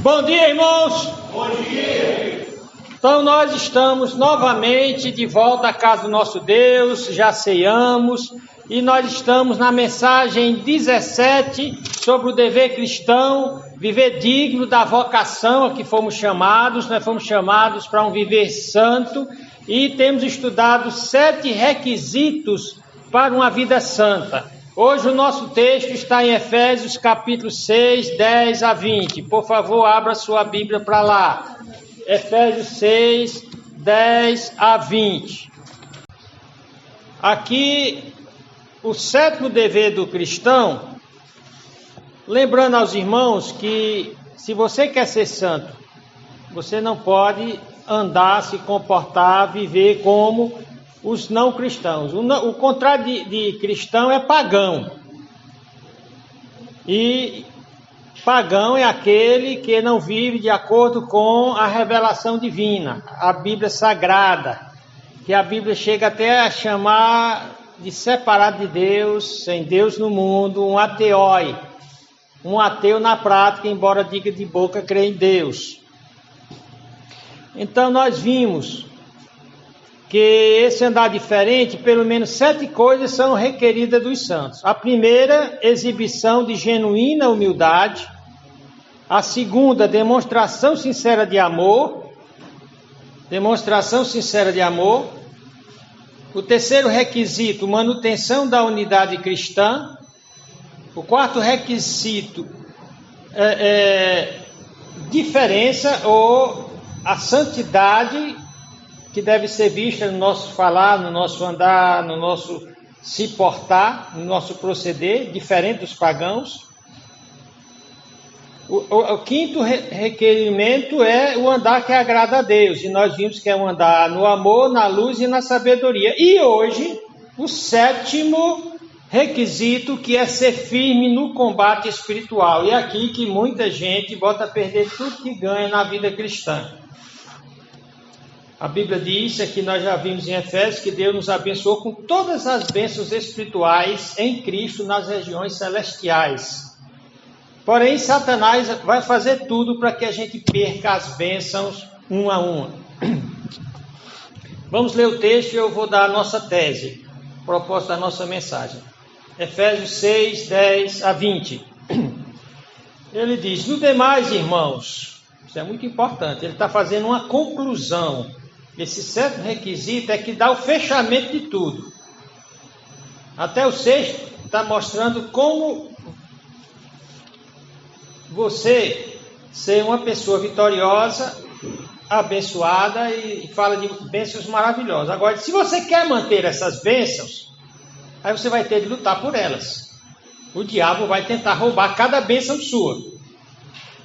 Bom dia, irmãos! Bom dia! Então nós estamos novamente de volta à casa do nosso Deus, já ceiamos, e nós estamos na mensagem 17 sobre o dever cristão, viver digno da vocação a que fomos chamados. Nós fomos chamados para um viver santo e temos estudado 7 requisitos para uma vida santa. Hoje o nosso texto está em Efésios capítulo 6, 10 a 20. Por favor, abra sua Bíblia para lá. Efésios 6, 10 a 20. Aqui, o 7º dever do cristão, lembrando aos irmãos que se você quer ser santo, você não pode andar, se comportar, viver como os não cristãos. O contrário de cristão é pagão. E pagão é aquele que não vive de acordo com a revelação divina, a Bíblia Sagrada, que a Bíblia chega até a chamar de separado de Deus, sem Deus no mundo, um ateoi, um ateu na prática, embora diga de boca crer em Deus. Então nós vimos que esse andar diferente, pelo menos 7 coisas são requeridas dos santos. A primeira, exibição de genuína humildade. A segunda, demonstração sincera de amor. Demonstração sincera de amor. O terceiro requisito, manutenção da unidade cristã. O quarto requisito, diferença ou a santidade que deve ser vista no nosso falar, no nosso andar, no nosso se portar, no nosso proceder, diferente dos pagãos. O quinto requerimento é o andar que agrada a Deus, e nós vimos que é um andar no amor, na luz e na sabedoria. E hoje, o 7º requisito, que é ser firme no combate espiritual. E é aqui que muita gente bota a perder tudo que ganha na vida cristã. A Bíblia diz, aqui nós já vimos em Efésios, que Deus nos abençoou com todas as bênçãos espirituais em Cristo nas regiões celestiais. Porém, Satanás vai fazer tudo para que a gente perca as bênçãos uma a uma. Vamos ler o texto e eu vou dar a nossa tese, propósito da nossa mensagem. Efésios 6, 10 a 20. Ele diz: no demais, irmãos, isso é muito importante, ele está fazendo uma conclusão. Esse 7º requisito é que dá o fechamento de tudo. Até o 6º está mostrando como você ser uma pessoa vitoriosa, abençoada, e fala de bênçãos maravilhosas. Agora, se você quer manter essas bênçãos, aí você vai ter de lutar por elas. O diabo vai tentar roubar cada bênção sua.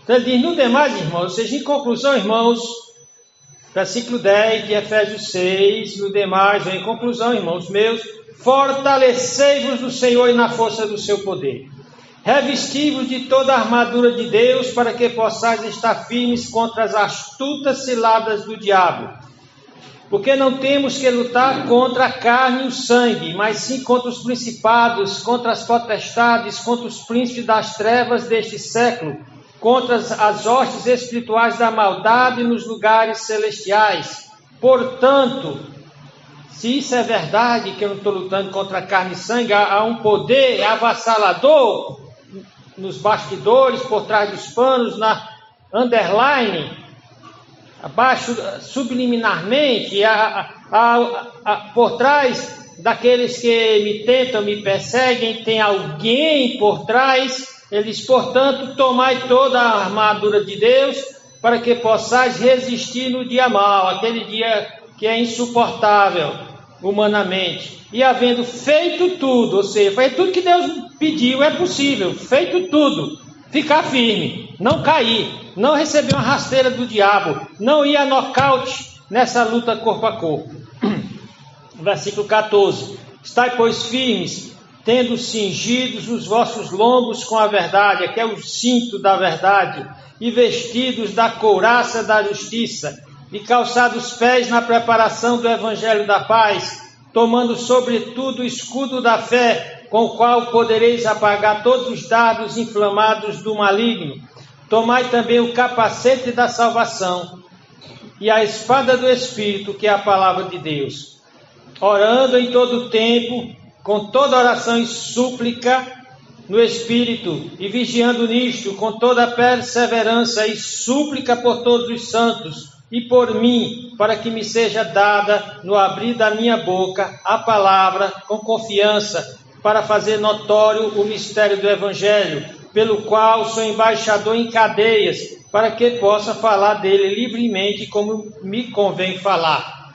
Então ele diz: no demais, irmãos, ou seja, em conclusão, irmãos, versículo 10 de Efésios 6, no demais, em conclusão, irmãos meus, fortalecei-vos no Senhor e na força do seu poder. Revesti-vos de toda a armadura de Deus, para que possais estar firmes contra as astutas ciladas do diabo. Porque não temos que lutar contra a carne e o sangue, mas sim contra os principados, contra as potestades, contra os príncipes das trevas deste século, contra as hostes espirituais da maldade nos lugares celestiais. Portanto, se isso é verdade, que eu não estou lutando contra a carne e sangue, há um poder avassalador nos bastidores, por trás dos panos, na underline, abaixo, subliminarmente, por trás daqueles que me tentam, me perseguem, tem alguém por trás. Ele diz: portanto, tomai toda a armadura de Deus, para que possais resistir no dia mau, aquele dia que é insuportável humanamente. E havendo feito tudo, ou seja, feito tudo que Deus pediu, é possível, feito tudo, ficar firme, não cair, não receber uma rasteira do diabo, não ir a nocaute nessa luta corpo a corpo. Versículo 14: estai, pois, firmes, tendo cingidos os vossos lombos com a verdade, aqui é o cinto da verdade, e vestidos da couraça da justiça, e calçados os pés na preparação do evangelho da paz, tomando sobretudo o escudo da fé, com o qual podereis apagar todos os dardos inflamados do maligno. tomai também o capacete da salvação e a espada do Espírito, que é a palavra de Deus, orando em todo o tempo, com toda oração e súplica no Espírito, e vigiando nisto, com toda perseverança e súplica por todos os santos, e por mim, para que me seja dada, no abrir da minha boca, a palavra com confiança, para fazer notório o mistério do Evangelho, pelo qual sou embaixador em cadeias, para que possa falar dele livremente, como me convém falar.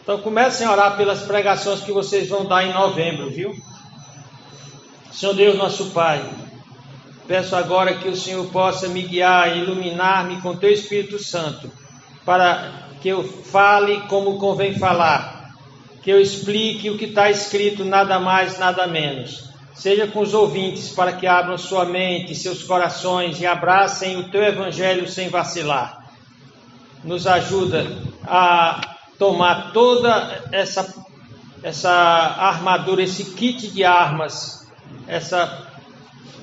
Então comecem a orar pelas pregações que vocês vão dar em novembro, viu? Senhor Deus, nosso Pai, peço agora que o Senhor possa me guiar e iluminar-me com Teu Espírito Santo, para que eu fale como convém falar, que eu explique o que está escrito, nada mais, nada menos. Seja com os ouvintes, para que abram sua mente, seus corações e abracem o Teu Evangelho sem vacilar. Nos ajuda a tomar toda essa armadura, esse kit de armas,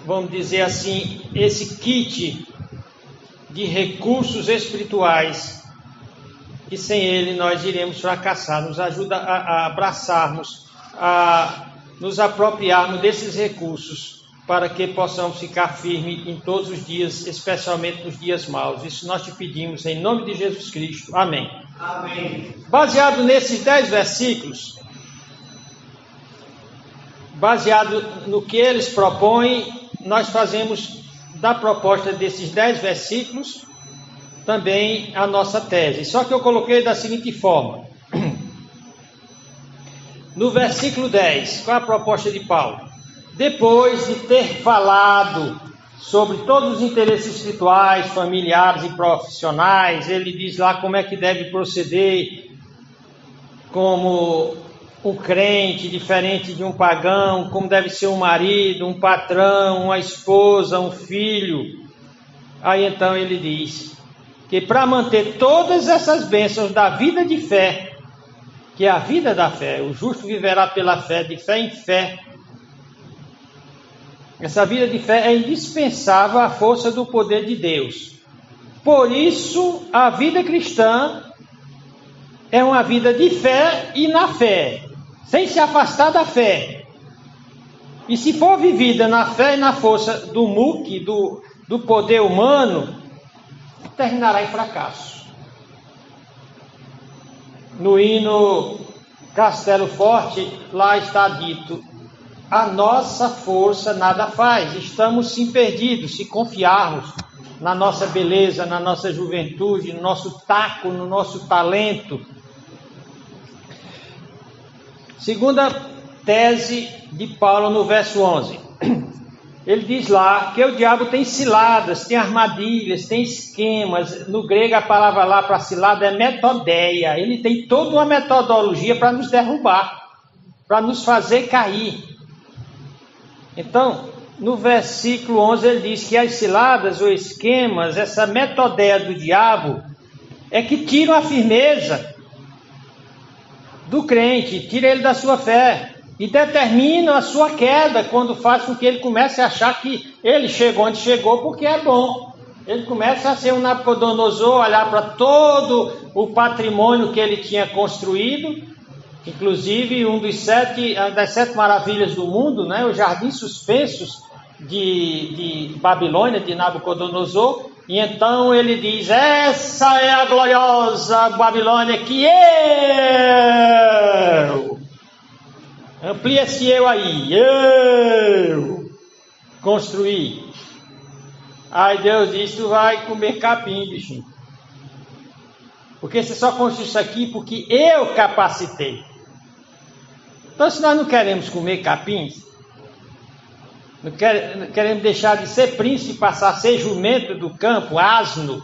vamos dizer assim, esse kit de recursos espirituais, que sem ele nós iremos fracassar. Nos ajuda a abraçarmos, a nos apropriarmos desses recursos, para que possamos ficar firmes em todos os dias, especialmente nos dias maus. Isso nós te pedimos em nome de Jesus Cristo. Amém. Amém. Baseado nesses 10 versículos, baseado no que eles propõem, nós fazemos da proposta desses 10 versículos também a nossa tese. Só que eu coloquei da seguinte forma. No versículo 10, qual é a proposta de Paulo? Depois de ter falado sobre todos os interesses espirituais, familiares e profissionais, ele diz lá como é que deve proceder como um crente diferente de um pagão, como deve ser um marido, um patrão, uma esposa, um filho. Aí então ele diz que para manter todas essas bênçãos da vida de fé, que é a vida da fé, o justo viverá pela fé, de fé em fé. Essa vida de fé é indispensável à força do poder de Deus. Por isso, a vida cristã é uma vida de fé e na fé, sem se afastar da fé. E se for vivida na fé e na força do muque, do poder humano, terminará em fracasso. No hino Castelo Forte, lá está dito: a nossa força nada faz, estamos sim perdidos se confiarmos na nossa beleza, na nossa juventude, no nosso taco, no nosso talento. Segunda tese de Paulo no verso 11. Ele diz lá que o diabo tem ciladas, tem armadilhas, tem esquemas. No grego a palavra lá para cilada é metodeia. Ele tem toda uma metodologia para nos derrubar, para nos fazer cair. Então, no versículo 11 ele diz que as ciladas ou esquemas, essa metodeia do diabo, é que tiram a firmeza do crente, tira ele da sua fé. E determina a sua queda, quando faz com que ele comece a achar que ele chegou onde chegou porque é bom. Ele começa a ser um Nabucodonosor, olhar para todo o patrimônio que ele tinha construído, inclusive das 7 maravilhas do mundo, né, os jardins suspensos de Babilônia, de Nabucodonosor. E então ele diz: essa é a gloriosa Babilônia que eu... Amplia esse eu aí, eu construí. Aí Deus disse: tu vai comer capim, bichinho. Porque você só construiu isso aqui porque eu capacitei. Então, se nós não queremos comer capim, não queremos deixar de ser príncipe e passar a ser jumento do campo, asno.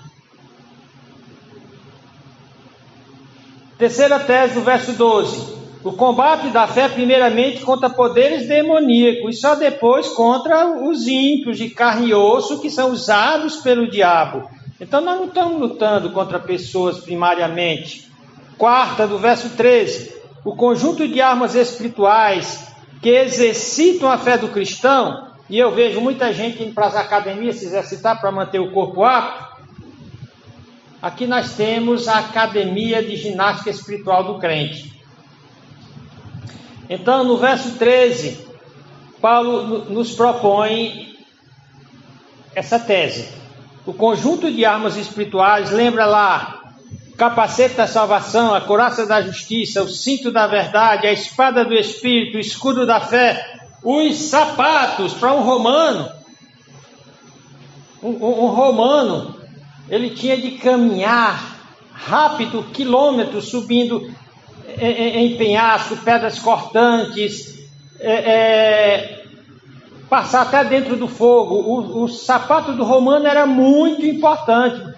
Terceira tese do verso 12. O combate da fé primeiramente contra poderes demoníacos e só depois contra os ímpios de carne e osso que são usados pelo diabo. Então nós não estamos lutando contra pessoas primariamente. Quarta, do verso 13. O conjunto de armas espirituais que exercitam a fé do cristão e eu vejo muita gente indo para as academias se exercitar para manter o corpo apto. Aqui nós temos a Academia de Ginástica Espiritual do Crente. Então, no verso 13, Paulo nos propõe essa tese. O conjunto de armas espirituais, lembra lá, o capacete da salvação, a couraça da justiça, o cinto da verdade, a espada do Espírito, o escudo da fé, os sapatos para um romano. Um romano, ele tinha de caminhar rápido, quilômetros, subindo em penhasco, pedras cortantes, passar até dentro do fogo. O sapato do romano era muito importante.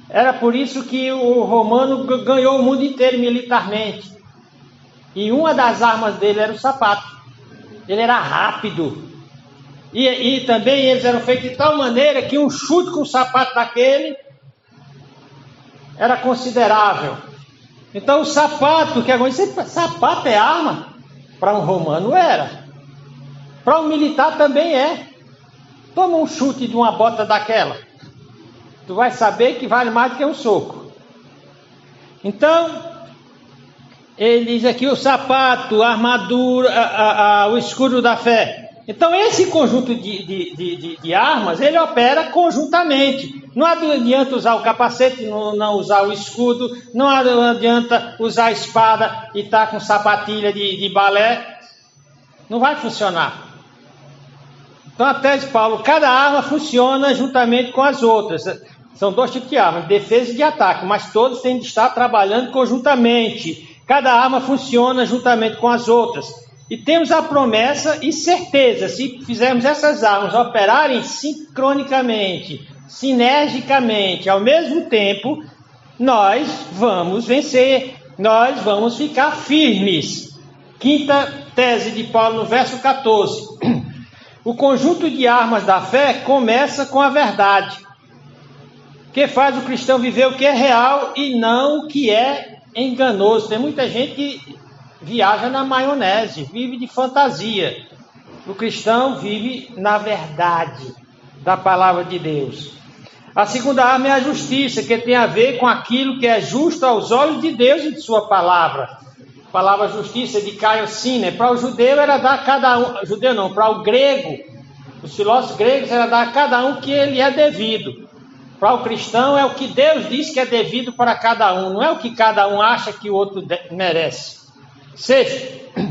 Era por isso que o romano ganhou o mundo inteiro militarmente. E uma das armas dele era o sapato. Ele era rápido. E também eles eram feitos de tal maneira que um chute com o sapato daquele era considerável. Então o sapato, sapato é arma? Para um romano era. Para um militar também é. Toma um chute de uma bota daquela, tu vai saber que vale mais do que um soco. Então, ele diz aqui o sapato, a armadura, o escudo da fé. Então, esse conjunto de armas, ele opera conjuntamente. Não adianta usar o capacete, não usar o escudo, não adianta usar a espada e estar com sapatilha de balé. Não vai funcionar. Então, a tese de Paulo, cada arma funciona juntamente com as outras. São dois tipos de armas, de defesa e de ataque, mas todos têm de estar trabalhando conjuntamente. Cada arma funciona juntamente com as outras. E temos a promessa e certeza, se fizermos essas armas operarem sincronicamente, sinergicamente, ao mesmo tempo, nós vamos vencer, nós vamos ficar firmes. Quinta tese de Paulo no verso 14. O conjunto de armas da fé começa com a verdade, que faz o cristão viver o que é real e não o que é enganoso. Tem muita gente que viaja na maionese, vive de fantasia. O cristão vive na verdade da palavra de Deus. A segunda arma é a justiça, que tem a ver com aquilo que é justo aos olhos de Deus e de sua palavra. A palavra justiça de Caio Sine, para o judeu era dar a cada um, judeu não, para o grego, os filósofos gregos era dar a cada um que ele é devido. Para o cristão é o que Deus diz que é devido para cada um, não é o que cada um acha que o outro merece. Sexto,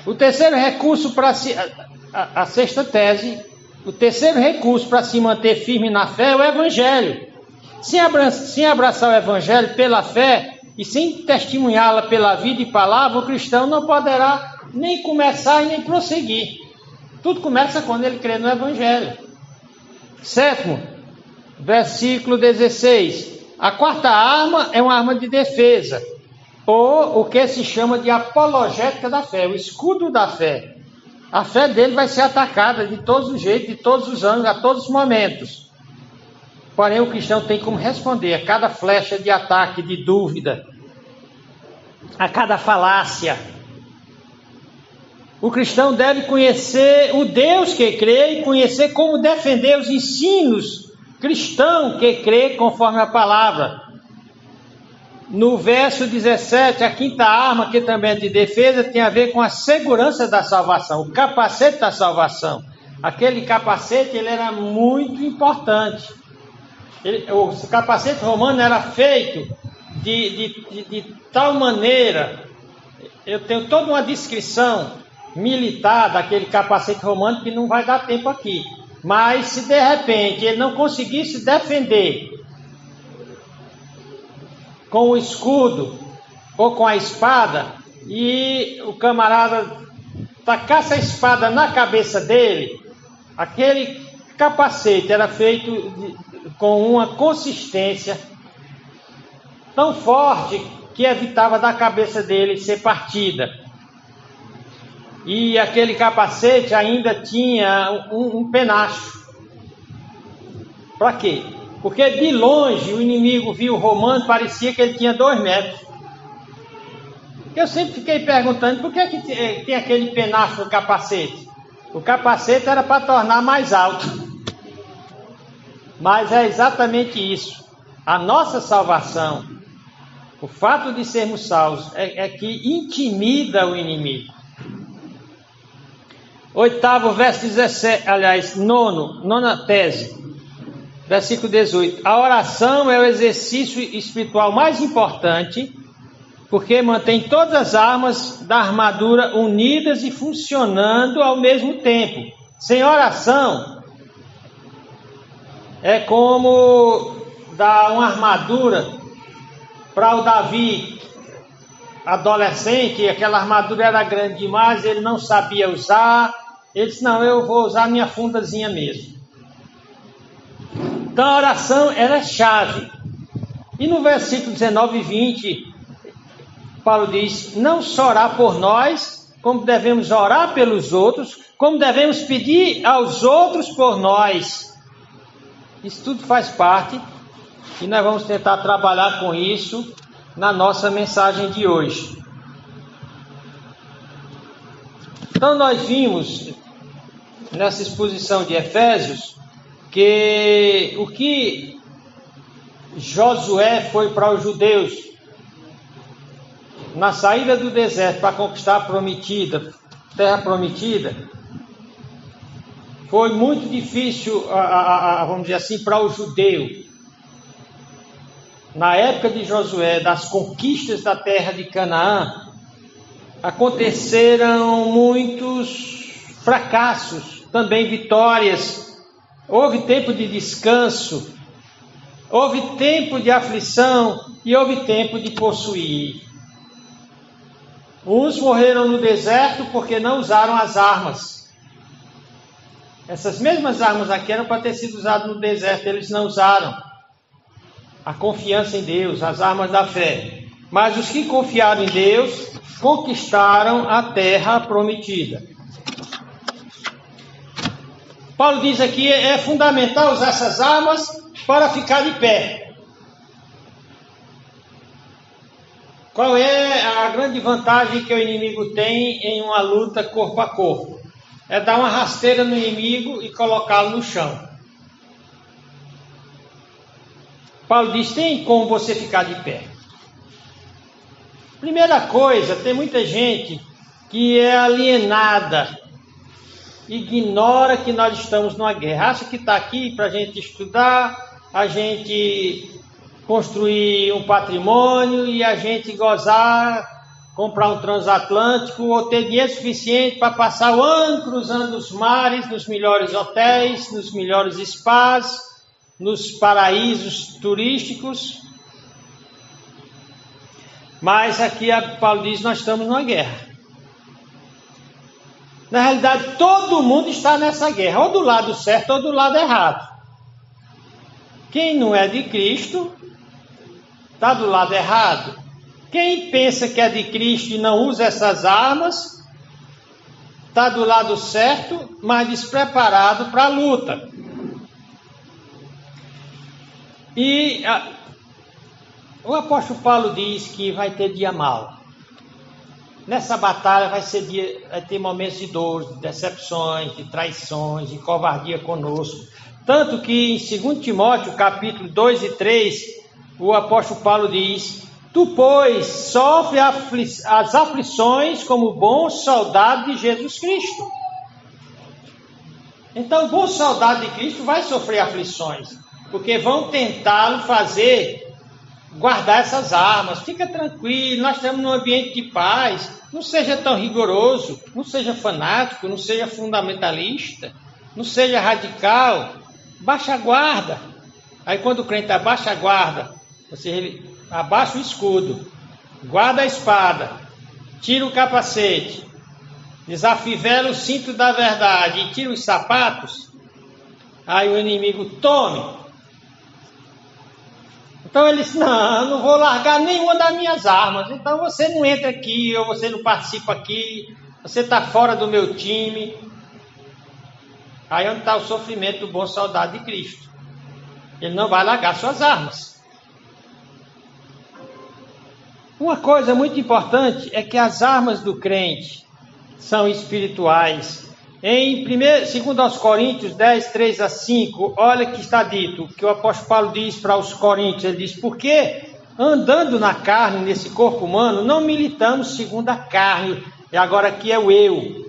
o terceiro recurso para a sexta tese, o terceiro recurso para se manter firme na fé é o Evangelho. Sem abraçar o Evangelho pela fé e sem testemunhá-la pela vida e palavra, o cristão não poderá nem começar e nem prosseguir. Tudo começa quando ele crê no Evangelho. Sétimo, versículo 16. A quarta arma é uma arma de defesa, ou o que se chama de apologética da fé, o escudo da fé. A fé dele vai ser atacada de todos os jeitos, de todos os ângulos, a todos os momentos. Porém, o cristão tem como responder a cada flecha de ataque, de dúvida, a cada falácia. O cristão deve conhecer o Deus que crê e conhecer como defender os ensinos cristãos que crê conforme a palavra. No verso 17, a quinta arma, que também é de defesa, tem a ver com a segurança da salvação, o capacete da salvação. Aquele capacete ele era muito importante. O capacete romano era feito de tal maneira, eu tenho toda uma descrição militar daquele capacete romano que não vai dar tempo aqui. Mas se de repente ele não conseguisse defender com o escudo ou com a espada e o camarada tacasse a espada na cabeça dele, aquele capacete era feito com uma consistência tão forte que evitava da cabeça dele ser partida. E aquele capacete ainda tinha um penacho. Para quê? Porque de longe o inimigo viu o romano, parecia que ele tinha 2 metros. Eu sempre fiquei perguntando por que tem aquele penacho no capacete. O capacete era para tornar mais alto. Mas é exatamente isso. A nossa salvação, o fato de sermos salvos, é que intimida o inimigo. 8º, verso 17, aliás, nona tese, versículo 18. A oração é o exercício espiritual mais importante, porque mantém todas as armas da armadura unidas e funcionando ao mesmo tempo. Sem oração, é como dar uma armadura para o Davi, adolescente. Aquela armadura era grande demais, ele não sabia usar. Ele disse, não, eu vou usar minha fundazinha mesmo. Então a oração, ela é chave. E no versículo 19 e 20, Paulo diz, não só orar por nós, como devemos orar pelos outros, como devemos pedir aos outros por nós. Isso tudo faz parte e nós vamos tentar trabalhar com isso na nossa mensagem de hoje. Então nós vimos nessa exposição de Efésios que o que Josué foi para os judeus na saída do deserto para conquistar a terra prometida, foi muito difícil, vamos dizer assim, para o judeu. Na época de Josué, das conquistas da terra de Canaã, aconteceram muitos fracassos, também vitórias. Houve tempo de descanso, houve tempo de aflição e houve tempo de possuir. Uns morreram no deserto porque não usaram as armas. Essas mesmas armas aqui eram para ter sido usadas no deserto, eles não usaram. A confiança em Deus, as armas da fé. Mas os que confiaram em Deus conquistaram a terra prometida. Paulo diz aqui, é fundamental usar essas armas para ficar de pé. Qual é a grande vantagem que o inimigo tem em uma luta corpo a corpo? É dar uma rasteira no inimigo e colocá-lo no chão. Paulo diz, tem como você ficar de pé. Primeira coisa, tem muita gente que é alienada, ignora que nós estamos numa guerra, acha que está aqui para a gente estudar, a gente construir um patrimônio e a gente gozar, comprar um transatlântico ou ter dinheiro suficiente para passar o ano cruzando os mares, nos melhores hotéis, nos melhores spas, nos paraísos turísticos. Mas aqui Paulo diz, nós estamos numa guerra. Na realidade, todo mundo está nessa guerra, ou do lado certo ou do lado errado. Quem não é de Cristo está do lado errado. Quem pensa que é de Cristo e não usa essas armas está do lado certo, mas despreparado para a luta. E o apóstolo Paulo diz que vai ter dia mau. Nessa batalha vai ter momentos de dor, de decepções, de traições, de covardia conosco. Tanto que em 2 Timóteo, capítulo 2 e 3, o apóstolo Paulo diz, tu, pois, sofre as aflições como bom soldado de Jesus Cristo. Então, o bom soldado de Cristo vai sofrer aflições, porque vão tentá-lo guardar essas armas. Fica tranquilo, nós estamos num ambiente de paz. Não seja tão rigoroso, não seja fanático, não seja fundamentalista, não seja radical. Baixa a guarda. Aí quando o crente abaixa a guarda, ele abaixa o escudo, guarda a espada, tira o capacete, desafivela o cinto da verdade e tira os sapatos, aí o inimigo tome. Então ele disse, não vou largar nenhuma das minhas armas. Então você não entra aqui, ou você não participa aqui, você está fora do meu time. Aí onde está o sofrimento do bom soldado de Cristo. Ele não vai largar suas armas. Uma coisa muito importante é que as armas do crente são espirituais. Em 2 Coríntios 10, 3 a 5, olha que está dito, que o apóstolo Paulo diz para os coríntios, ele diz, porque andando na carne, nesse corpo humano, não militamos segundo a carne, e agora aqui é o eu,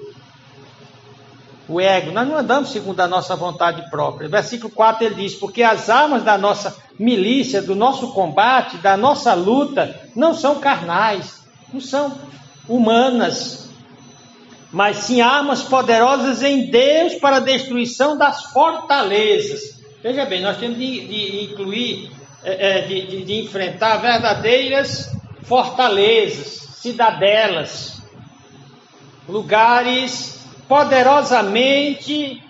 o ego, nós não andamos segundo a nossa vontade própria. Versículo 4 ele diz, porque as armas da nossa milícia, do nosso combate, da nossa luta, não são carnais, não são humanas, mas sim armas poderosas em Deus para a destruição das fortalezas. Veja bem, nós temos de incluir, de enfrentar verdadeiras fortalezas, cidadelas, lugares poderosamente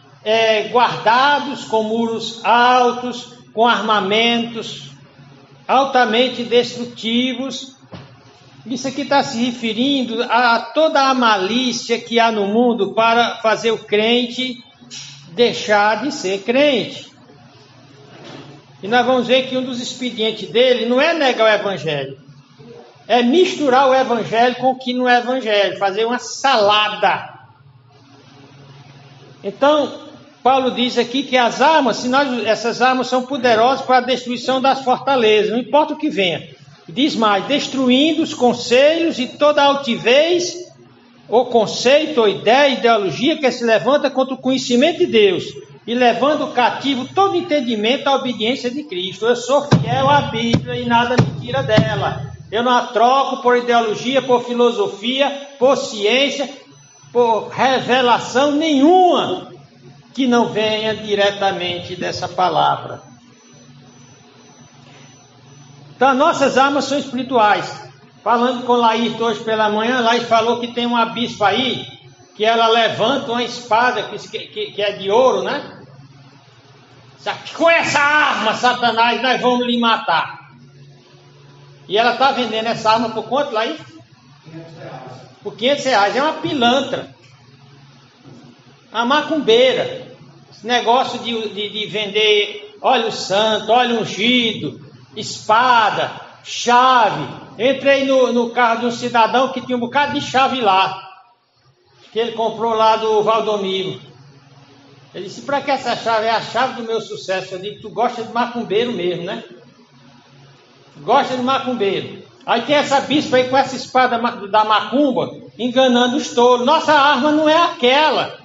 guardados com muros altos, com armamentos altamente destrutivos. Isso aqui está se referindo a toda a malícia que há no mundo para fazer o crente deixar de ser crente. E nós vamos ver que um dos expedientes dele não é negar o evangelho, é misturar o evangelho com o que não é evangelho, fazer uma salada. Então, Paulo diz aqui que as armas, essas armas são poderosas para a destruição das fortalezas, não importa o que venha. Diz mais, destruindo os conselhos e toda altivez, ou conceito, ou ideia, ideologia que se levanta contra o conhecimento de Deus, e levando cativo todo entendimento à obediência de Cristo. Eu sou fiel à Bíblia e nada me tira dela. Eu não a troco por ideologia, por filosofia, por ciência, por revelação nenhuma que não venha diretamente dessa palavra. Então, nossas armas são espirituais. Falando com Laís hoje pela manhã, Laís falou que tem uma bispa aí, que ela levanta uma espada que é de ouro, né? Com essa arma, Satanás, nós vamos lhe matar. E ela está vendendo essa arma por quanto, Laís? R$500. Por R$500. É uma pilantra. Uma macumbeira. Esse negócio de vender óleo santo, óleo ungido, espada, chave. Entrei no carro de um cidadão que tinha um bocado de chave lá, que ele comprou lá do Valdomiro. Ele disse, para que essa chave? É a chave do meu sucesso. Eu digo, tu gosta de macumbeiro mesmo, né? Gosta de macumbeiro. Aí tem essa bispa aí com essa espada da macumba, enganando os touros. Nossa arma não é aquela.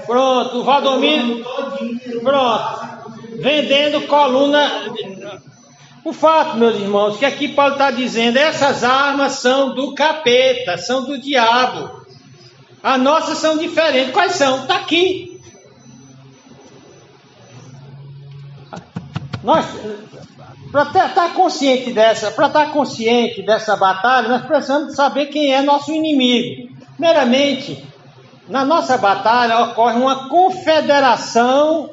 Pronto, o Valdomiro. Pronto. Vendendo coluna. O fato, meus irmãos, que aqui Paulo está dizendo, essas armas são do capeta, são do diabo. As nossas são diferentes. Quais são? Está aqui. Nós, para estar consciente dessa batalha, nós precisamos saber quem é nosso inimigo. Primeiramente, na nossa batalha ocorre uma confederação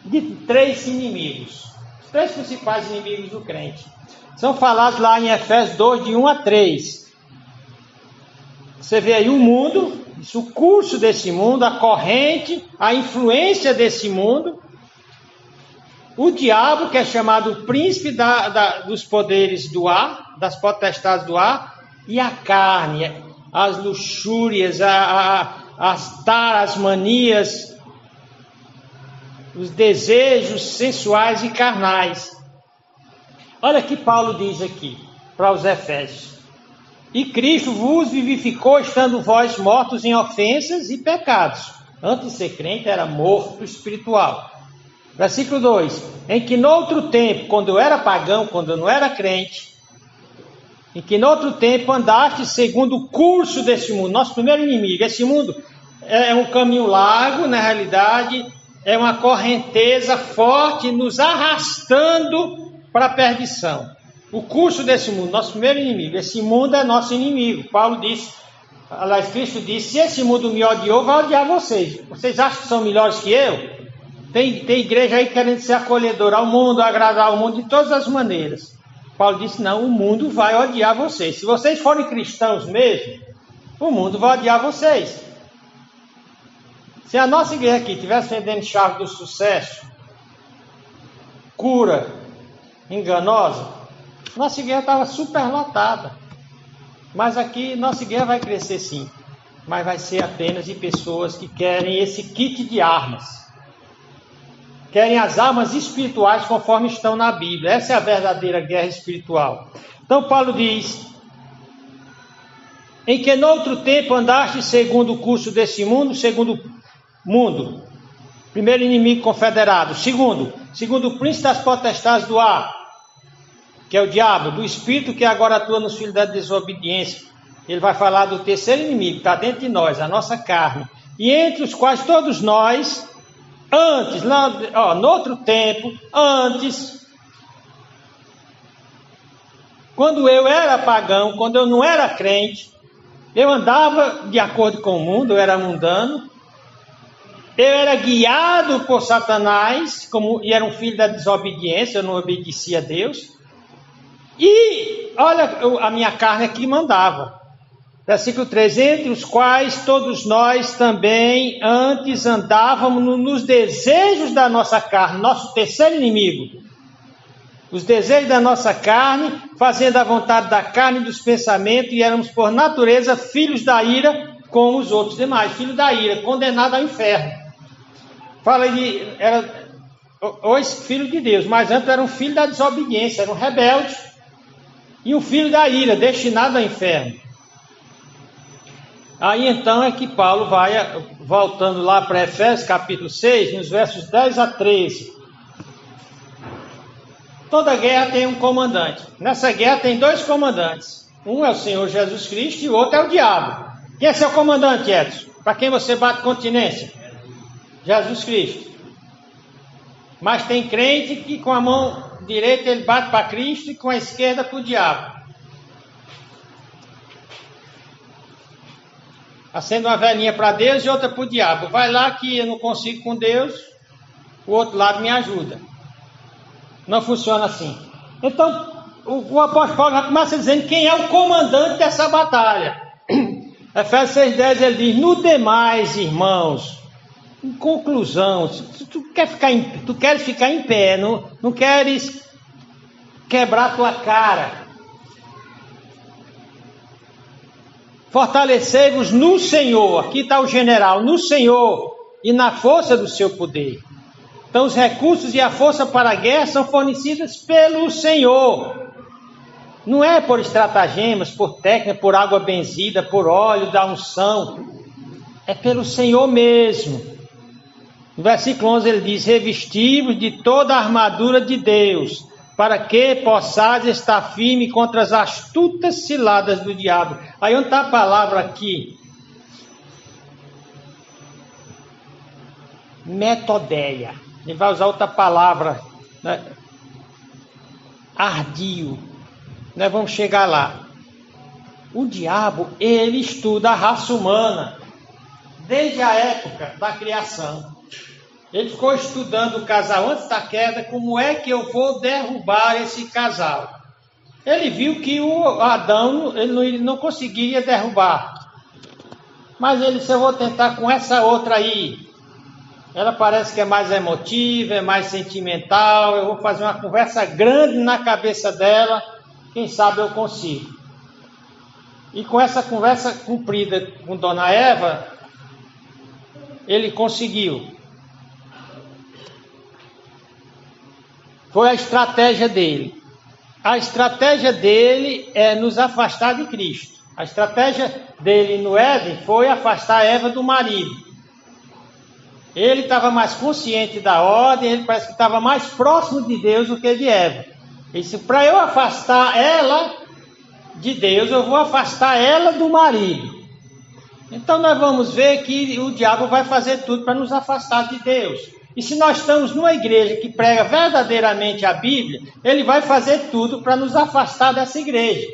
de 3 inimigos. Os 3 principais inimigos do crente. São falados lá em Efésios 2, de 1 a 3. Você vê aí o mundo, o curso desse mundo, a corrente, a influência desse mundo. O diabo, que é chamado o príncipe dos poderes do ar, das potestades do ar, e a carne, as luxúrias, as taras, as manias, os desejos sensuais e carnais. Olha que Paulo diz aqui para os Efésios. E Cristo vos vivificou, estando vós mortos em ofensas e pecados. Antes de ser crente, era morto espiritual. Versículo 2, em que noutro tempo, quando eu era pagão, quando eu não era crente, em que noutro tempo andaste segundo o curso desse mundo, nosso primeiro inimigo. Esse mundo é um caminho largo, na realidade, é uma correnteza forte, nos arrastando para a perdição. O curso desse mundo, nosso primeiro inimigo, esse mundo é nosso inimigo. Paulo disse, aliás, Cristo disse, se esse mundo me odiou, vai odiar vocês. Vocês acham que são melhores que eu? Tem igreja aí querendo ser acolhedora ao mundo, agradar ao mundo de todas as maneiras. Paulo disse, não, o mundo vai odiar vocês. Se vocês forem cristãos mesmo, o mundo vai odiar vocês. Se a nossa igreja aqui estivesse vendendo chave do sucesso, cura enganosa, nossa igreja estava super lotada. Mas aqui nossa igreja vai crescer sim, mas vai ser apenas de pessoas que querem esse kit de armas. Querem as armas espirituais conforme estão na Bíblia. Essa é a verdadeira guerra espiritual. Então Paulo diz: em que noutro tempo andaste segundo o curso desse mundo, segundo mundo, primeiro inimigo confederado, segundo o príncipe das potestades do ar, que é o diabo, do espírito que agora atua nos filhos da desobediência. Ele vai falar do terceiro inimigo, que está dentro de nós, a nossa carne, e entre os quais todos nós, antes, noutro tempo, antes, quando eu era pagão, quando eu não era crente, eu andava de acordo com o mundo, eu era mundano, eu era guiado por Satanás, e era um filho da desobediência, eu não obedecia a Deus, e olha, a minha carne aqui mandava. Versículo 3, entre os quais todos nós também antes andávamos nos desejos da nossa carne, nosso terceiro inimigo. Os desejos da nossa carne, fazendo a vontade da carne e dos pensamentos, e éramos por natureza filhos da ira como os outros demais. Filho da ira, condenado ao inferno. Fala hoje filho de Deus, mas antes era um filho da desobediência, era um rebelde. E um filho da ira, destinado ao inferno. Aí então é que Paulo vai, voltando lá para Efésios capítulo 6, nos versos 10 a 13. Toda guerra tem um comandante. Nessa guerra tem dois comandantes. Um é o Senhor Jesus Cristo e o outro é o diabo. Quem é seu comandante, Edson? Para quem você bate continência? Jesus Cristo. Mas tem crente que com a mão direita ele bate para Cristo e com a esquerda para o diabo. Acende uma velhinha para Deus e outra para o diabo. Vai lá que eu não consigo com Deus, o outro lado me ajuda. Não funciona assim. Então, o apóstolo Paulo começa dizendo quem é o comandante dessa batalha. Efésios 6,10 ele diz: no demais, irmãos, em conclusão, tu queres ficar em pé, não queres quebrar tua cara. Fortalecei-vos no Senhor, aqui está o general, no Senhor e na força do seu poder. Então os recursos e a força para a guerra são fornecidas pelo Senhor. Não é por estratagemas, por técnica, por água benzida, por óleo da unção. É pelo Senhor mesmo. No versículo 11 ele diz: revesti-vos de toda a armadura de Deus, para que possais estar firme contra as astutas ciladas do diabo. Aí onde está a palavra aqui? Metodeia. Ele vai usar outra palavra, né? Ardio. Nós vamos chegar lá. O diabo, ele estuda a raça humana desde a época da criação. Ele ficou estudando o casal antes da queda, como é que eu vou derrubar esse casal. Ele viu que o Adão ele não conseguiria derrubar. Mas ele disse: eu vou tentar com essa outra aí. Ela parece que é mais emotiva, é mais sentimental. Eu vou fazer uma conversa grande na cabeça dela. Quem sabe eu consigo. E com essa conversa cumprida com Dona Eva, ele conseguiu. Foi a estratégia dele. A estratégia dele é nos afastar de Cristo. A estratégia dele no Éden foi afastar Eva do marido. Ele estava mais consciente da ordem, ele parece que estava mais próximo de Deus do que de Eva. Ele disse: para eu afastar ela de Deus, eu vou afastar ela do marido. Então nós vamos ver que o diabo vai fazer tudo para nos afastar de Deus. E se nós estamos numa igreja que prega verdadeiramente a Bíblia, ele vai fazer tudo para nos afastar dessa igreja.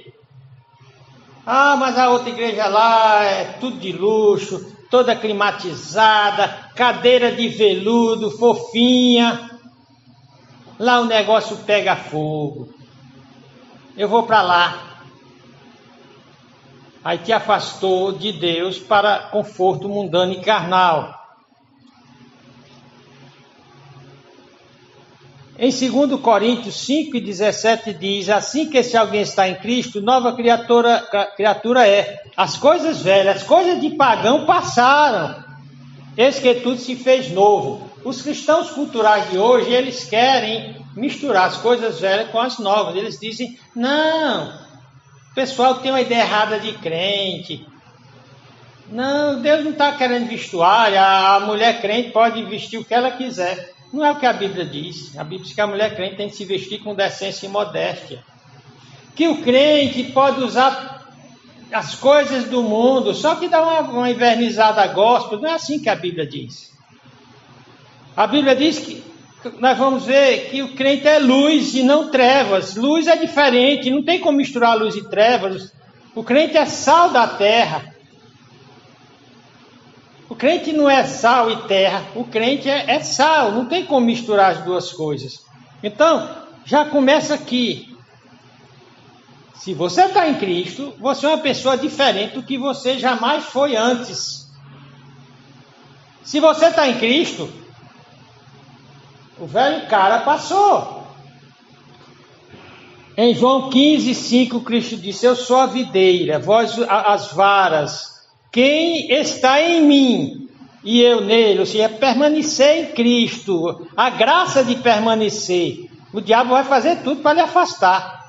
Ah, mas a outra igreja lá é tudo de luxo, toda climatizada, cadeira de veludo, fofinha. Lá o negócio pega fogo. Eu vou para lá. Aí te afastou de Deus para conforto mundano e carnal. Em 2 Coríntios 5:17 diz, assim que se alguém está em Cristo, nova criatura é. As coisas velhas, as coisas de pagão passaram. Eis que tudo se fez novo. Os cristãos culturais de hoje, eles querem misturar as coisas velhas com as novas. Eles dizem, não, o pessoal tem uma ideia errada de crente. Não, Deus não está querendo vestuário, a mulher crente pode vestir o que ela quiser. Não é o que a Bíblia diz. A Bíblia diz que a mulher crente tem que se vestir com decência e modéstia. Que o crente pode usar as coisas do mundo, só que dá uma invernizada gospel. Não é assim que a Bíblia diz. A Bíblia diz que nós vamos ver que o crente é luz e não trevas. Luz é diferente, não tem como misturar luz e trevas. O crente é sal da terra. O crente não é sal e terra, o crente é sal, não tem como misturar as duas coisas. Então, já começa aqui. Se você está em Cristo, você é uma pessoa diferente do que você jamais foi antes. Se você está em Cristo, o velho cara passou. Em João 15:5, Cristo disse, eu sou a videira, vós as varas. Quem está em mim e eu nele, ou seja, permanecer em Cristo, a graça de permanecer, o diabo vai fazer tudo para lhe afastar.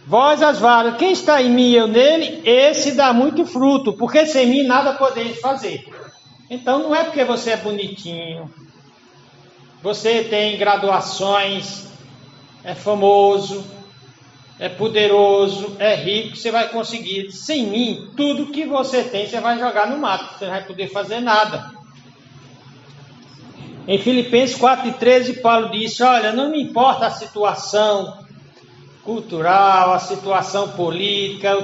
Vós as varas, quem está em mim e eu nele, esse dá muito fruto, porque sem mim nada podeis fazer. Então não é porque você é bonitinho, você tem graduações, é famoso, é poderoso, é rico, você vai conseguir. Sem mim, tudo que você tem, você vai jogar no mato, você não vai poder fazer nada. Em Filipenses 4:13, Paulo disse, olha, não me importa a situação cultural, a situação política,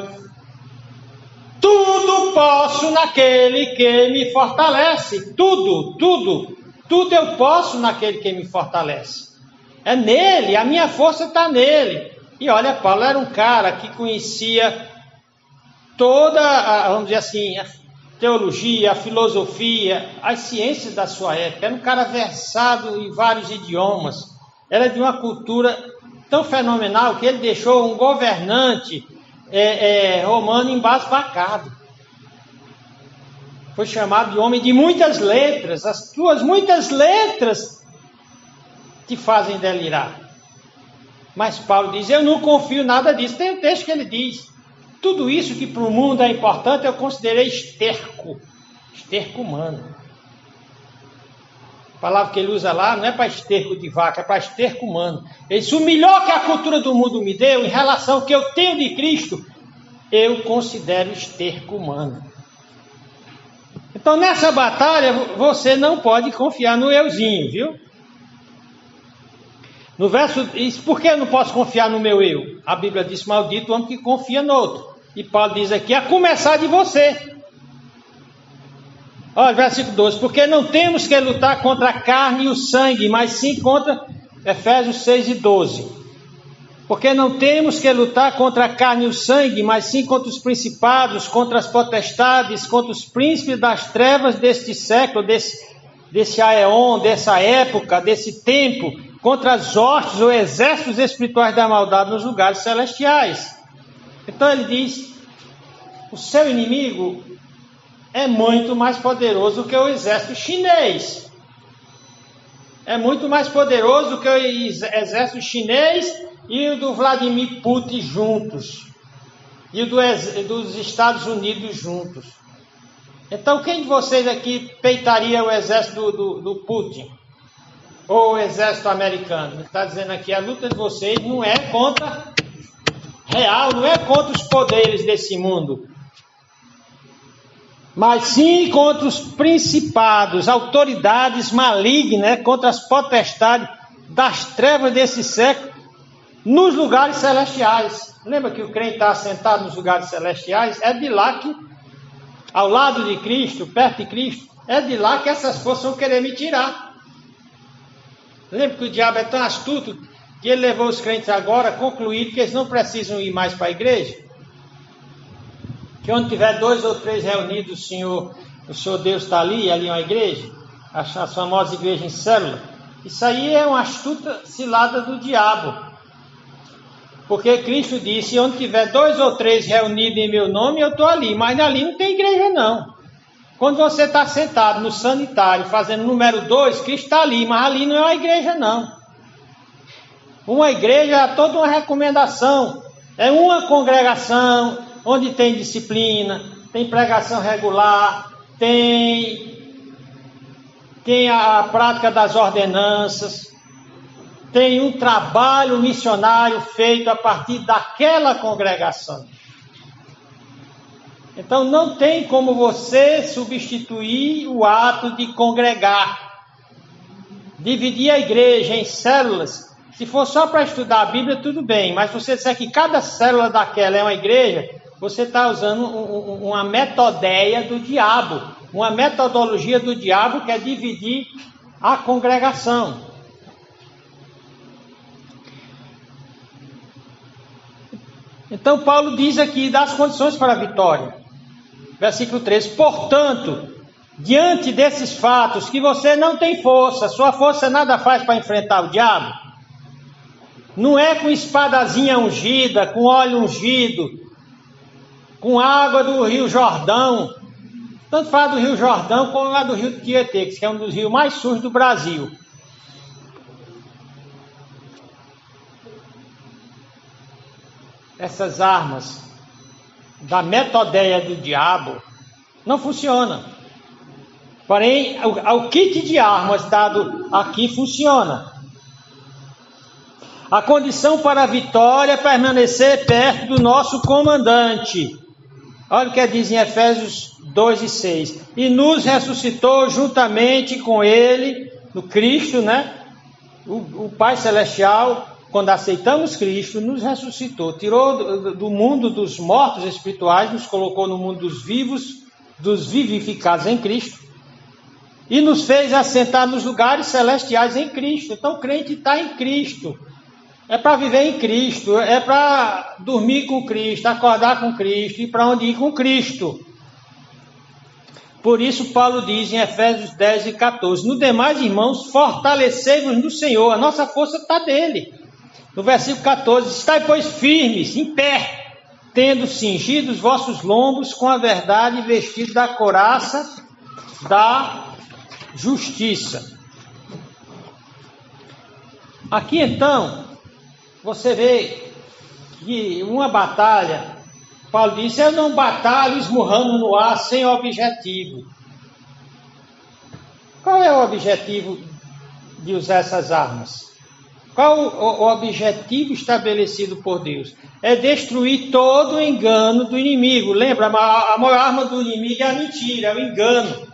tudo posso naquele que me fortalece. Tudo eu posso naquele que me fortalece. É nele, a minha força está nele. E olha, Paulo era um cara que conhecia toda, vamos dizer assim, a teologia, a filosofia, as ciências da sua época. Era um cara versado em vários idiomas. Era de uma cultura tão fenomenal que ele deixou um governante romano embasbacado. Foi chamado de homem de muitas letras. As tuas muitas letras te fazem delirar. Mas Paulo diz, eu não confio nada disso. Tem um texto que ele diz, tudo isso que para o mundo é importante, eu considerei esterco humano. A palavra que ele usa lá não é para esterco de vaca, é para esterco humano. Ele diz, o melhor que a cultura do mundo me deu, em relação ao que eu tenho de Cristo, eu considero esterco humano. Então nessa batalha, você não pode confiar no euzinho, viu? No verso, por que eu não posso confiar no meu eu? A Bíblia diz, maldito o homem que confia no outro. E Paulo diz aqui, a começar de você. Olha, versículo 12, porque não temos que lutar contra a carne e o sangue, mas sim contra, Efésios 6:12. Porque não temos que lutar contra a carne e o sangue, mas sim contra os principados, contra as potestades, contra os príncipes das trevas deste século, desse aeon, dessa época, desse tempo, contra as hostes ou exércitos espirituais da maldade nos lugares celestiais. Então ele diz, o seu inimigo é muito mais poderoso que o exército chinês. É muito mais poderoso que o exército chinês e o do Vladimir Putin juntos. E o dos Estados Unidos juntos. Então quem de vocês aqui peitaria o exército do Putin? Ou o exército americano? Ele está dizendo aqui, a luta de vocês não é contra real, não é contra os poderes desse mundo, mas sim contra os principados, autoridades malignas, contra as potestades das trevas desse século, nos lugares celestiais. Lembra que o crente está assentado nos lugares celestiais? É de lá que, ao lado de Cristo, perto de Cristo, é de lá que essas forças vão querer me tirar. Lembra que o diabo é tão astuto que ele levou os crentes agora a concluir que eles não precisam ir mais para a igreja? Que onde tiver 2 ou 3 reunidos, o Senhor Deus está ali é uma igreja? as famosas igrejas em célula, isso aí é uma astuta cilada do diabo. Porque Cristo disse, onde tiver 2 ou 3 reunidos em meu nome, eu estou ali. Mas ali não tem igreja não. Quando você está sentado no sanitário, fazendo número 2, Cristo está ali, mas ali não é uma igreja não. Uma igreja é toda uma recomendação. É uma congregação onde tem disciplina, tem pregação regular, tem a prática das ordenanças, tem um trabalho missionário feito a partir daquela congregação. Então não tem como você substituir o ato de congregar. Dividir a igreja em células, se for só para estudar a Bíblia, tudo bem, mas se você disser que cada célula daquela é uma igreja, você está usando uma metodeia do diabo, uma metodologia do diabo que é dividir a congregação. Então Paulo diz aqui das condições para a vitória. Versículo 13. Portanto, diante desses fatos, que você não tem força, sua força nada faz para enfrentar o diabo. Não é com espadazinha ungida, com óleo ungido, com água do Rio Jordão. Tanto fala do Rio Jordão como lá do Rio Tietê, que é um dos rios mais sujos do Brasil. Essas armas da metodeia do diabo não funcionam. Porém, o kit de armas dado aqui funciona. A condição para a vitória é permanecer perto do nosso comandante. Olha o que diz em Efésios 2:6. E nos ressuscitou juntamente com ele, no Cristo, né? O Pai Celestial. Quando aceitamos Cristo, nos ressuscitou, tirou do mundo dos mortos espirituais, nos colocou no mundo dos vivos, dos vivificados em Cristo, e nos fez assentar nos lugares celestiais em Cristo. Então o crente está em Cristo, é para viver em Cristo, é para dormir com Cristo, acordar com Cristo e para onde ir com Cristo. Por isso Paulo diz em Efésios 10:14, no demais, irmãos, fortalecei-vos no Senhor, a nossa força está dele. No versículo 14, estai, pois, firmes, em pé, tendo cingido os vossos lombos com a verdade e vestido da couraça da justiça. Aqui, então, você vê que uma batalha, Paulo disse, eu não batalho esmurrando no ar sem objetivo. Qual é o objetivo de usar essas armas? Qual o objetivo estabelecido por Deus? É destruir todo o engano do inimigo. Lembra, a maior arma do inimigo é a mentira, é o engano.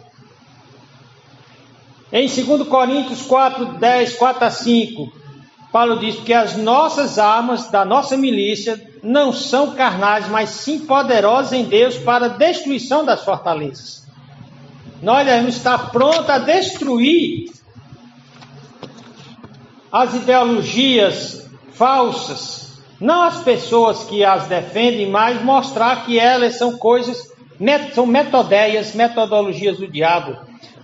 Em 2 Coríntios 4:10, 4-5, Paulo diz que as nossas armas da nossa milícia não são carnais, mas sim poderosas em Deus para a destruição das fortalezas. Nós devemos estar prontos a destruir as ideologias falsas, não as pessoas que as defendem, mas mostrar que elas são são metodologias do diabo.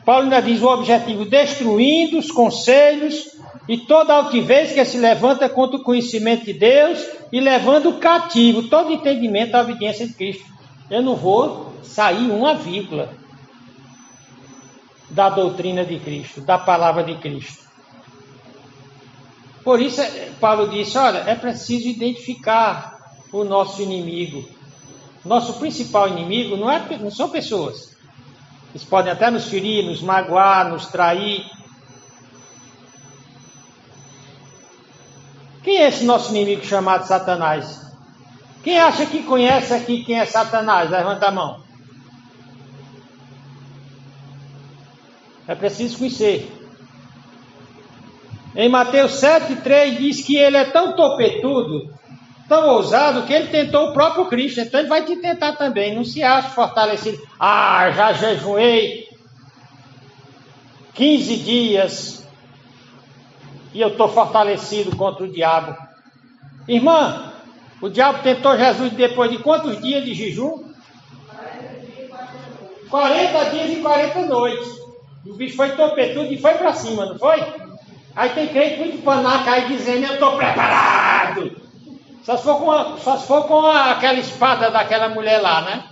Paulo ainda diz o objetivo, destruindo os conselhos e toda altivez que se levanta contra o conhecimento de Deus e levando cativo todo entendimento à obediência de Cristo. Eu não vou sair uma vírgula da doutrina de Cristo, da palavra de Cristo. Por isso, Paulo disse, olha, é preciso identificar o nosso inimigo. Nosso principal inimigo não são pessoas. Eles podem até nos ferir, nos magoar, nos trair. Quem é esse nosso inimigo chamado Satanás? Quem acha que conhece aqui quem é Satanás? Levanta a mão. É preciso conhecer. Em Mateus 7:3 diz que ele é tão topetudo, tão ousado, que ele tentou o próprio Cristo. Então ele vai te tentar também. Não se acha fortalecido. Já jejuei 15 dias e eu estou fortalecido contra o diabo. Irmã, o diabo tentou Jesus depois de quantos dias de jejum? 40 dias e 40 noites. O bicho foi topetudo e foi para cima, não foi? Aí tem crente muito panaca aí dizendo, eu estou preparado. Só se for com aquela espada daquela mulher lá, né?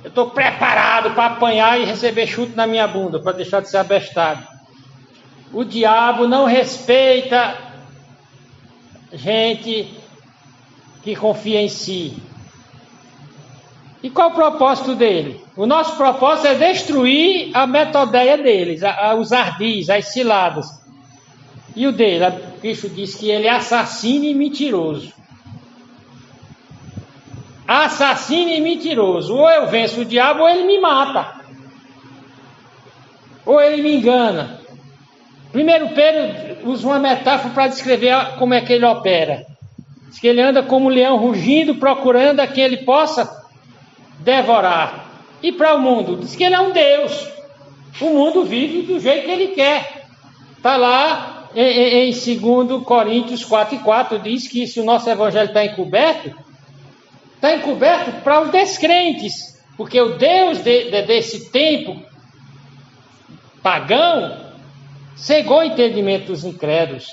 Eu estou preparado para apanhar e receber chute na minha bunda, para deixar de ser abestado. O diabo não respeita gente que confia em si. E qual o propósito dele? O nosso propósito é destruir a metodeia deles, os ardis, as ciladas. E o dele? O bicho diz que ele é assassino e mentiroso. Assassino e mentiroso. Ou eu venço o diabo ou ele me mata. Ou ele me engana. Primeiro Pedro usa uma metáfora para descrever como é que ele opera. Diz que ele anda como um leão rugindo, procurando a quem ele possa devorar. E para o mundo? Diz que ele é um Deus. O mundo vive do jeito que ele quer. Está lá em 2 Coríntios 4:4, diz que se o nosso evangelho está encoberto para os descrentes. Porque o Deus desse tempo pagão cegou o entendimento dos incrédulos.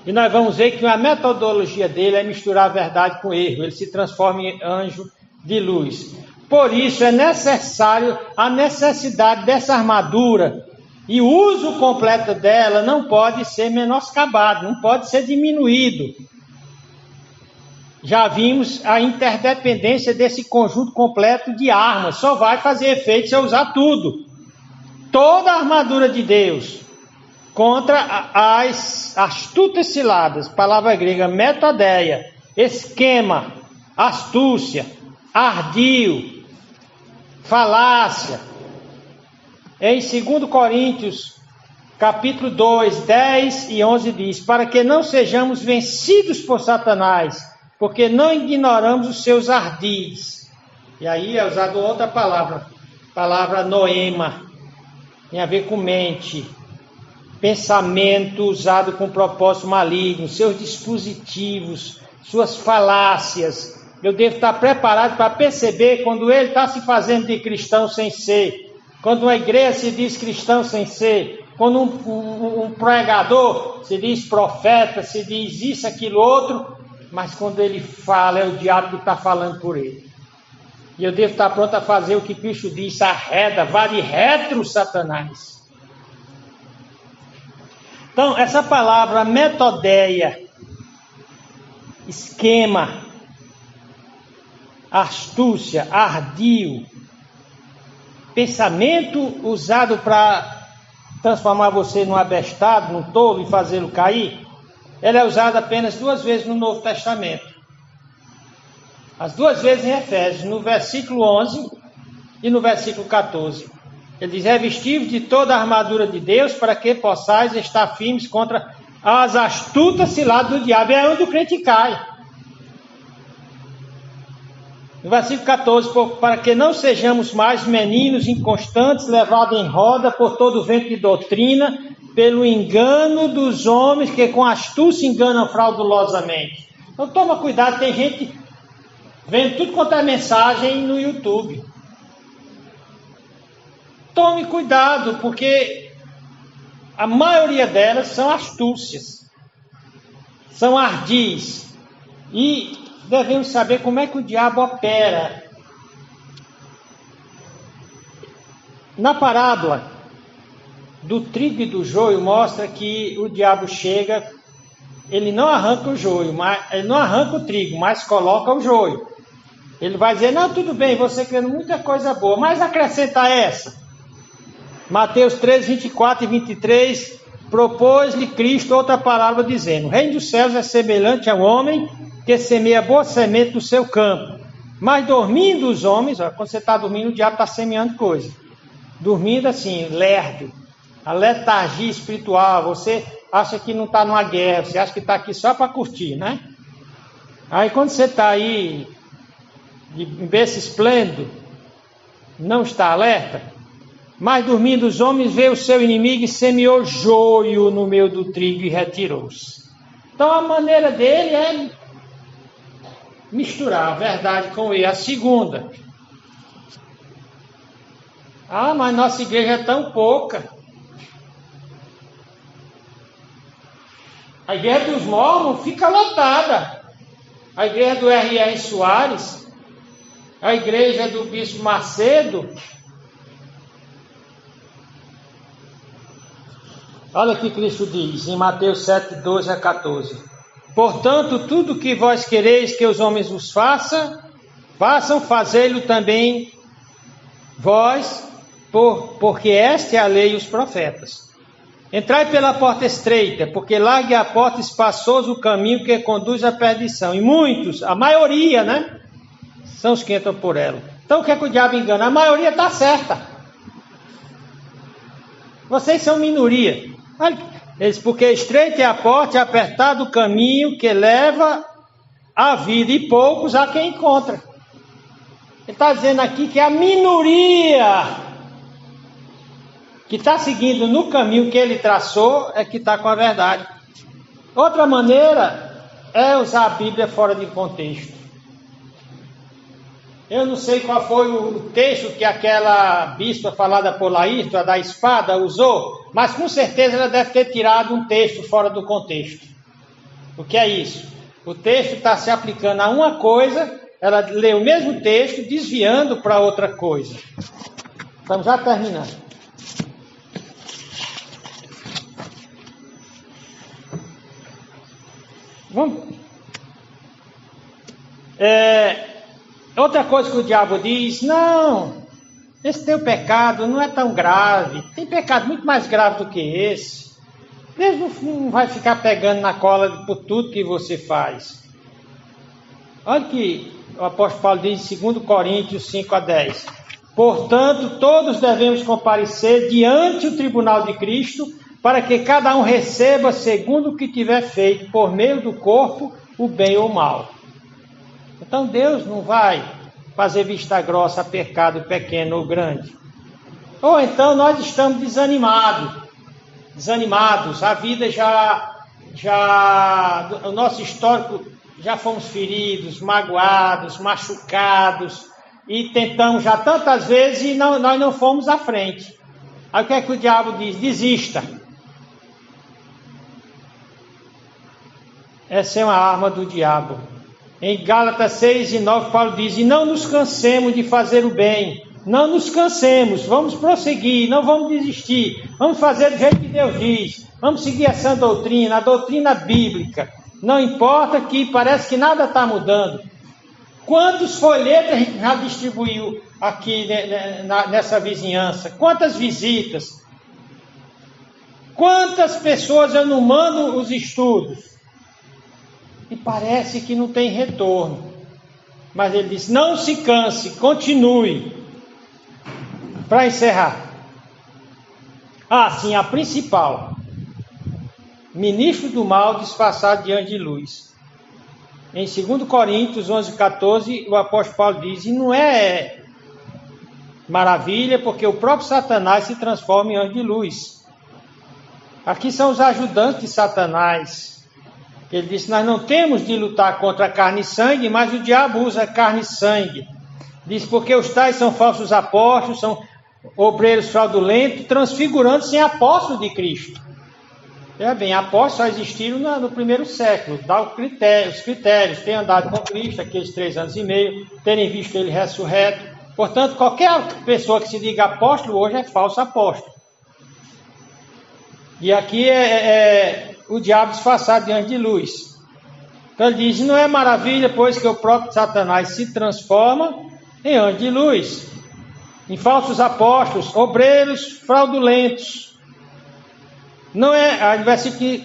E nós vamos ver que a metodologia dele é misturar a verdade com erro. Ele se transforma em anjo de luz. Por isso é necessário a necessidade dessa armadura. E o uso completo dela não pode ser menoscabado, não pode ser diminuído. Já vimos a interdependência desse conjunto completo de armas. Só vai fazer efeito se eu usar tudo. Toda a armadura de Deus contra as astutas ciladas, palavra grega metodeia, esquema, astúcia, ardil, falácia. Em 2 Coríntios, capítulo 2, 10 e 11 diz, para que não sejamos vencidos por Satanás, porque não ignoramos os seus ardis. E aí é usado outra palavra noema, tem a ver com mente, pensamento usado com propósito maligno, seus dispositivos, suas falácias. Eu devo estar preparado para perceber quando ele está se fazendo de cristão sem ser, quando uma igreja se diz cristão sem ser, quando um pregador se diz profeta, se diz isso, aquilo, outro, mas quando ele fala, é o diabo que está falando por ele. E eu devo estar pronto a fazer o que Cristo disse, arreda, vá de retro, Satanás. Então, essa palavra metodeia, esquema, astúcia, ardil, pensamento usado para transformar você num abestado, num tolo e fazê-lo cair, ela é usada apenas 2 vezes no Novo Testamento. As 2 vezes em Efésios, no versículo 11 e no versículo 14. Ele diz, revestivos de toda a armadura de Deus, para que possais estar firmes contra as astutas ciladas do diabo. É onde o crente cai. No versículo 14, para que não sejamos mais meninos inconstantes, levados em roda por todo o vento de doutrina, pelo engano dos homens que com astúcia enganam fraudulosamente. Então toma cuidado, tem gente vendo tudo quanto é mensagem no YouTube. Tome cuidado, porque a maioria delas são astúcias, são ardis. E devemos saber como é que o diabo opera. Na parábola do trigo e do joio, mostra que o diabo chega, ele não arranca o joio, ele não arranca o trigo, mas coloca o joio. Ele vai dizer, não, tudo bem, você querendo muita coisa boa, mas acrescenta essa. Mateus 3, 24 e 23, propôs-lhe Cristo outra parábola dizendo, o reino dos céus é semelhante a um homem que semeia boa semente no seu campo. Mas dormindo os homens, quando você está dormindo, o diabo está semeando coisa. Dormindo assim, lerdo, a letargia espiritual, você acha que não está numa guerra, você acha que está aqui só para curtir, né? Aí quando você está aí, de berço esplêndido, não está alerta, mas dormindo os homens, veio o seu inimigo e semeou joio no meio do trigo e retirou-se. Então a maneira dele é misturar a verdade com ele. A segunda, Ah, mas nossa igreja é tão pouca. A igreja dos Mormons fica lotada. A igreja do R.R. Soares, a igreja do Bispo Macedo. Olha o que Cristo diz em Mateus 7, 12 a 14. Portanto, tudo que vós quereis que os homens vos façam, fazei-lo também vós, porque esta é a lei e os profetas. Entrai pela porta estreita, porque larga é a porta, espaçoso o caminho que conduz à perdição. E muitos, a maioria, né, são os que entram por ela. Então o que é que o diabo engana? A maioria está certa. Vocês são minoria. Porque estreita é a porta e apertado o caminho que leva à vida, e poucos há quem encontra. Ele está dizendo aqui que a minoria que está seguindo no caminho que ele traçou é que está com a verdade. Outra maneira é usar a Bíblia fora de contexto. Eu não sei qual foi o texto que aquela bispa falada por Laírto, a da espada, usou, mas com certeza ela deve ter tirado um texto fora do contexto. O que é isso? O texto está se aplicando a uma coisa, ela lê o mesmo texto, desviando para outra coisa. Estamos já terminando. Vamos. Outra coisa que o diabo diz: não, esse teu pecado não é tão grave, tem pecado muito mais grave do que esse. Deus não vai ficar pegando na cola por tudo que você faz. Olha que o apóstolo Paulo diz em 2 Coríntios 5 a 10. Portanto, todos devemos comparecer diante do tribunal de Cristo, para que cada um receba segundo o que tiver feito por meio do corpo, o bem ou o mal. Então Deus não vai fazer vista grossa a pecado pequeno ou grande. Ou então nós estamos desanimados, a vida o nosso histórico, já fomos feridos, magoados, machucados, e tentamos já tantas vezes e nós não fomos à frente. Aí o que é que o diabo diz? Desista. Essa é uma arma do diabo. Em Gálatas 6 e 9, Paulo diz: e não nos cansemos de fazer o bem. Não nos cansemos, vamos prosseguir, não vamos desistir. Vamos fazer do jeito que Deus diz. Vamos seguir essa doutrina, a doutrina bíblica. Não importa que parece que nada está mudando. Quantos folhetos a gente já distribuiu aqui nessa vizinhança? Quantas visitas? Quantas pessoas eu não mando os estudos? E parece que não tem retorno. Mas ele diz: não se canse, continue. Para encerrar. Sim, a principal. Ministro do mal disfarçado de anjo de luz. Em 2 Coríntios 11, 14, o apóstolo Paulo diz: e não é maravilha, porque o próprio Satanás se transforma em anjo de luz. Aqui são os ajudantes de Satanás. Ele disse: nós não temos de lutar contra carne e sangue, mas o diabo usa carne e sangue. Diz: porque os tais são falsos apóstolos, são obreiros fraudulentos, transfigurando-se em apóstolos de Cristo. Bem, apóstolos só existiram no primeiro século. Dá os critérios, ter andado com Cristo aqueles 3 anos e meio, terem visto ele ressurreto. Portanto, qualquer pessoa que se diga apóstolo hoje é falso apóstolo. E aqui é o diabo disfarçado de anjo de luz. Então ele diz: não é maravilha, pois que o próprio Satanás se transforma em anjo de luz, em falsos apóstolos, obreiros fraudulentos. Não é, aí no versículo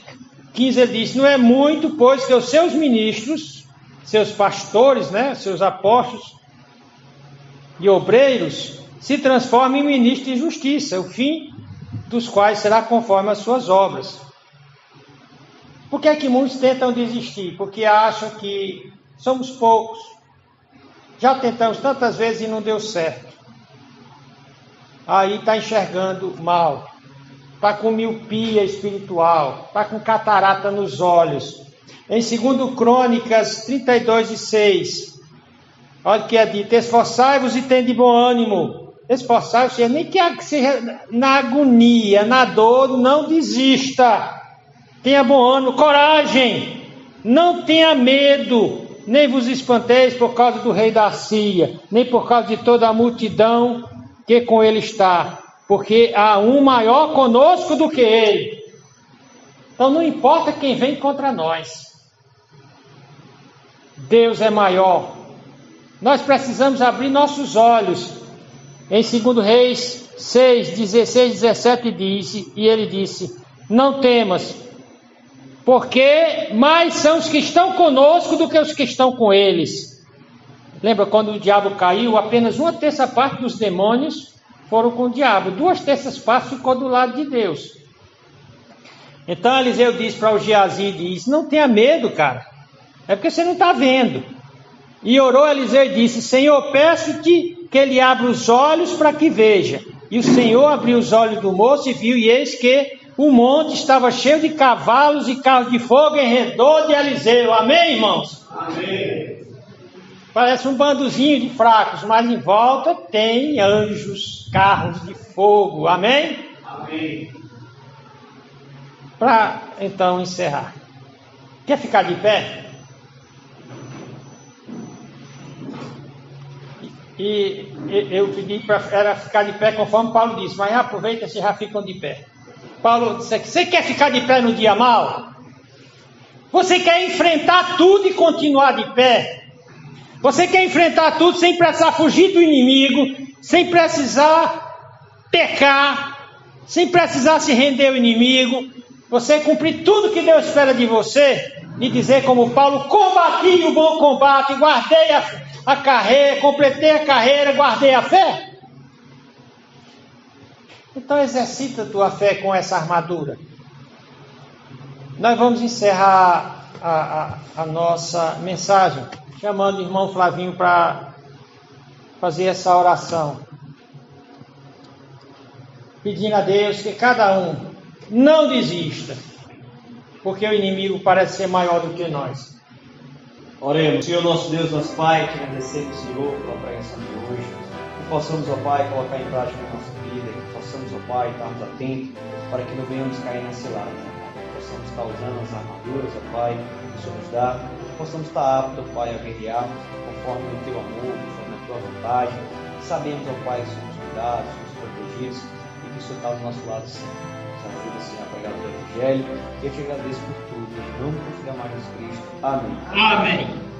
15 ele diz: não é muito, pois que os seus ministros, seus pastores, né, seus apóstolos e obreiros, se transformem em ministros de justiça, o fim dos quais será conforme as suas obras. Por que é que muitos tentam desistir? Porque acham que somos poucos. Já tentamos tantas vezes e não deu certo. Aí está enxergando mal. Está com miopia espiritual. Está com catarata nos olhos. Em 2 Crônicas 32 e 6. Olha o que é dito: esforçai-vos e tende bom ânimo. esforçar-se, nem que seja na agonia, na dor, não desista. Tenha bom ânimo, coragem, não tenha medo, nem vos espanteis por causa do rei da Síria, nem por causa de toda a multidão que com ele está, porque há um maior conosco do que ele. Então não importa quem vem contra nós, Deus é maior. Nós precisamos abrir nossos olhos. Em 2 Reis 6, 16, 17 diz, e ele disse: não temas, porque mais são os que estão conosco do que os que estão com eles. Lembra quando o diabo caiu? Apenas 1/3 parte dos demônios foram com o diabo, 2/3 partes ficou do lado de Deus. Então Eliseu diz para o Geazi, diz: não tenha medo, cara, é porque você não está vendo. E orou Eliseu e disse: Senhor, peço-te que ele abra os olhos para que veja. E o Senhor abriu os olhos do moço e viu, e eis que o monte estava cheio de cavalos e carros de fogo em redor de Eliseu. Amém, irmãos? Amém. Parece um bandozinho de fracos, mas em volta tem anjos, carros de fogo. Amém? Amém. Para então encerrar. Quer ficar de pé? E eu pedi para ficar de pé conforme Paulo disse, mas aproveita se já ficam de pé. Paulo disse: você quer ficar de pé no dia mau? Você quer enfrentar tudo e continuar de pé? Você quer enfrentar tudo sem precisar fugir do inimigo, sem precisar pecar, sem precisar se render ao inimigo? Você cumprir tudo que Deus espera de você e dizer como Paulo: combati o bom combate, guardei a carreira, completei a carreira, guardei a fé? Então exercita a tua fé com essa armadura. Nós vamos encerrar a nossa mensagem chamando o irmão Flavinho para fazer essa oração, pedindo a Deus que cada um não desista, porque o inimigo parece ser maior do que nós. Oremos. Senhor nosso Deus, nosso Pai, te agradecemos, Senhor, pela pregação de hoje. Que possamos, ó Pai, colocar em prática a nossa vida, que possamos, ó Pai, estarmos atentos para que não venhamos cair na cilada, que possamos estar usando as armaduras, ó Pai, que o Senhor nos dá, que possamos estar aptos, ó Pai, a guerrear conforme o Teu amor, conforme a Tua vontade. Sabemos, ó Pai, que somos cuidados, somos protegidos e que o Senhor está do nosso lado sempre. Nos ajuda, Senhor, a pregar o Teu Evangelho. E eu te agradeço por tudo. Em nome do Filho amado Jesus Cristo. Amém. Amém.